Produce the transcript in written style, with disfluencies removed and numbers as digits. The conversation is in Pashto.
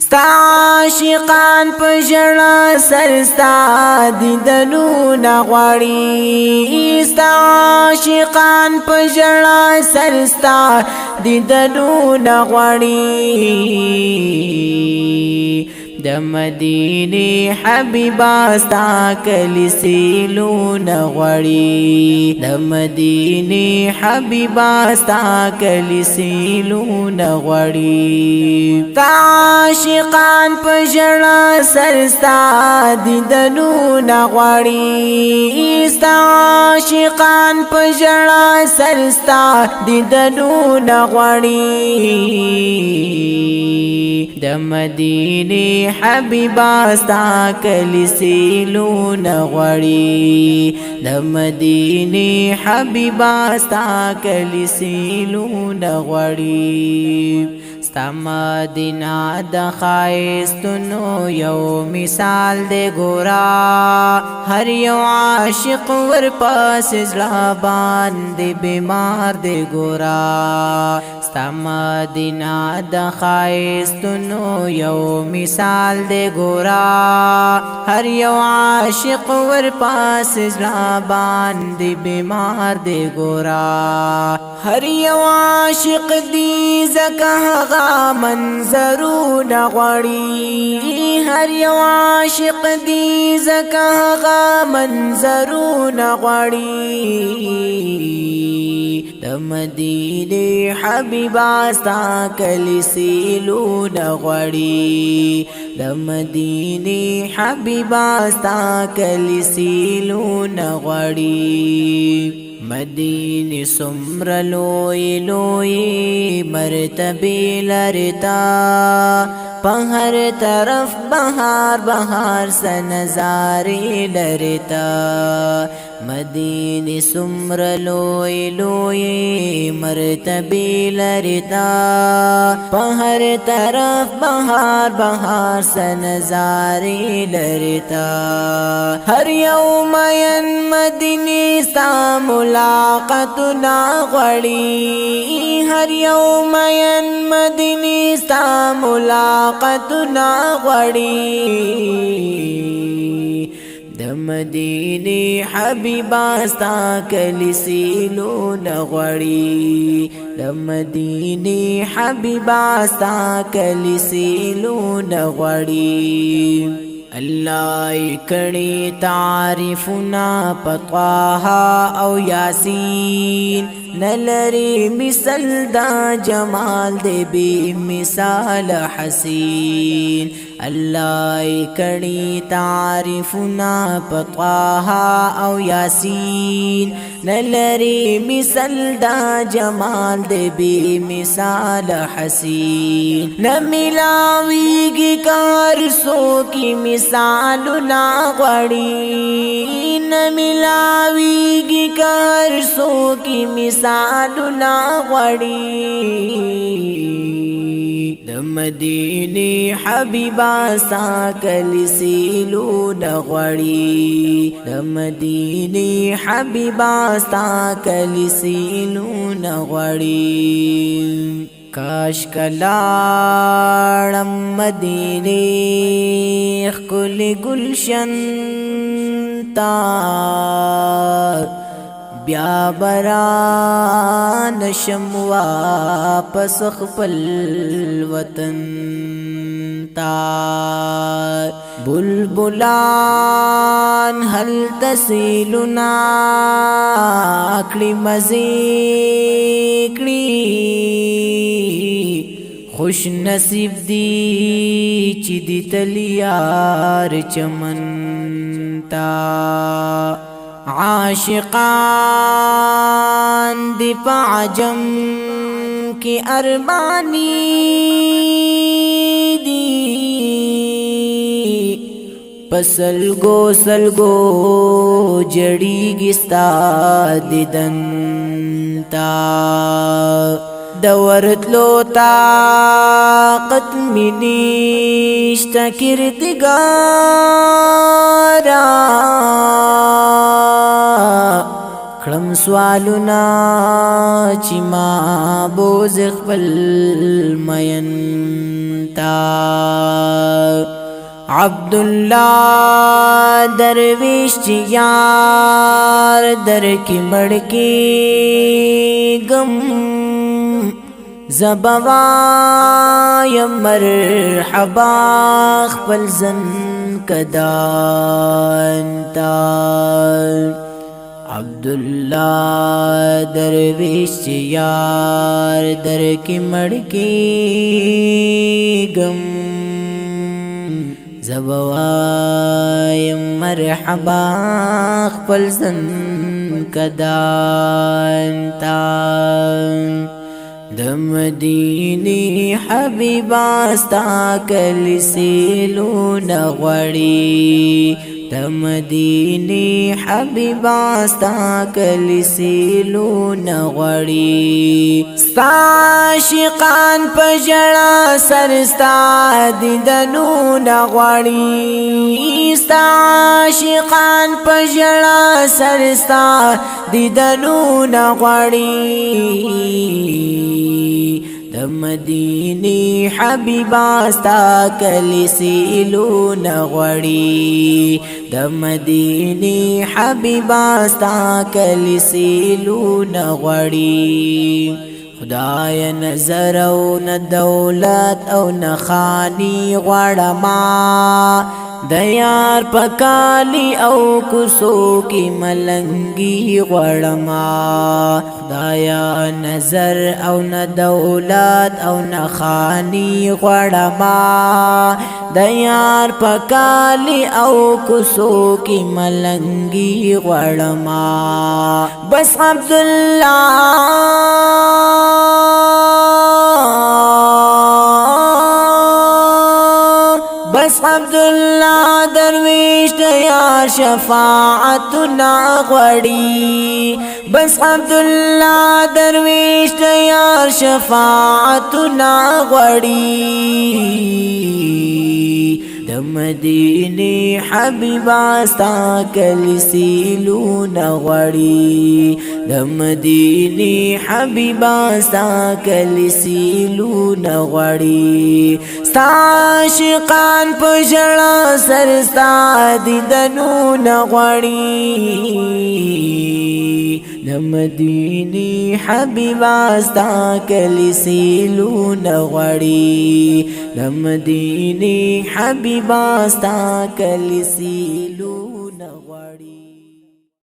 ستا عاشقان په ژړا سرستا دیدنونه غواړي ستا عاشقان په ژړا سرستا دیدنونه غواړي د مدینه حبیبا ستا کلی سیلونه غواړي د مدینه حبیبا ستا کلی سیلونه غواړي تا عاشقان په ژړا سرستا دیدنونه غواړي ستا عاشقان په ژړا سرستا دیدنونه غواړي د مدینه حبیبا ستا کلی سیلونه غواړي د مدینه حبیبا ستا کلی سیلونه غواړي ستا مدینه د ښایستونو یو مثال دی ګورا هر یو عاشق ورپسې زړه باندې بیمار دی ګورا ستا مدینه د ښایستونو یو مثال دی ګورا هر یو عاشق ورپسې زړه باندې بیمار دی ګورا هر یو عاشق دی ځکه هغه منظرونه غواړي هر یو عاشق دی ځکه هغه منظرونه غواړي د مدینه حبیبا ستا کلی سیلونه غواړي د مدینه حبیبا ستا کلی سیلونه غواړي مدینه سمر لوی لوی مرتبه لرتا په هر طرف بهار بهار سنظاره لرتا مدینه سمر لوی لوی مرتبه لرتا په هر طرف بهار بهار سنظاره لرتا هر یوم ین مدینه ستا ملاقاتنا غواړي هر یوم ین مدینه ستا ملاقاتنا غواړي د مدینه حبیبا ستا کلی سیلونه غواړي د مدینه حبیبا ستا کلی سیلونه غواړي الله کړي تعریفنا پطواها او یاسین نلری مثل دا جمال دے بی مثال حسین الله کړي تعریفنا پطواها او یاسین نلری مثل دا جمال دے بی مثال حسین نملاویږي کار سو کی مثالنا غړي نملاویږي کار سو کی مثالنا غړي د مدینه حبیبا ستا کلی سیلونه غواړي د مدینه حبیبا ستا کلی سیلونه غواړي کاش کلاړم مدینه خل گلشن تا بیا برا نشم واپس خپل وطن تا بلبلان هل تسیلنا کړي مزي کړي خوش نصیب دی چې دی تلیار چمن تا عاشقان دی پعجم کی ارمانی دی پسلگو سلگو جڑی گستا دیدن تا دورت لو طاقت می نیشتا کردگارا کړم سوالونه چې ما بوز خپل مین تا عبدالله درویش چې یار در کې مړ کېږم زبوایم مرحبا خپل زن کدانتا عبدالله درویش چې یار در کې مړ کېږم زبوایم مرحبا خپل زن کدانتا د مدینه حبیبا ستا کلیسیلونه غواړي د مدینه حبیبا ستا کلیسیلونه غواړي ستا عاشقان په ژړا سر ستا دیدنونه غواړي ستا عاشقان په ژړا سر ستا دیدنونه غواړي د مدینه حبیبا ستا کلیسیلونه غواړي د مدینه حبیبا ستا کلیسیلونه غواړي خدای نظر او نه دولت او نه خانی غواړما د یار پکالی او کوسو کی ملنګي غړما خدایا نظر او نه دولت او نه خانی غړما د یار پکالی او کوسو کی ملنګي غړما بس بس عبدالله درویش د یار شفاعتنا غواړي بس عبدالله درویش د یار شفاعتنا غواړي د مدینه حبیبا ستا کلیسیلونه غواړي د مدینه حبیبا ستا کلیسیلونه غواړي ستا عاشقان په ژړا سر ستا دیدنونه غواړي د مدینه حبیبا ستا کلیسیلونه غواړي د مدینه حبیبا ستا کلیسیلونه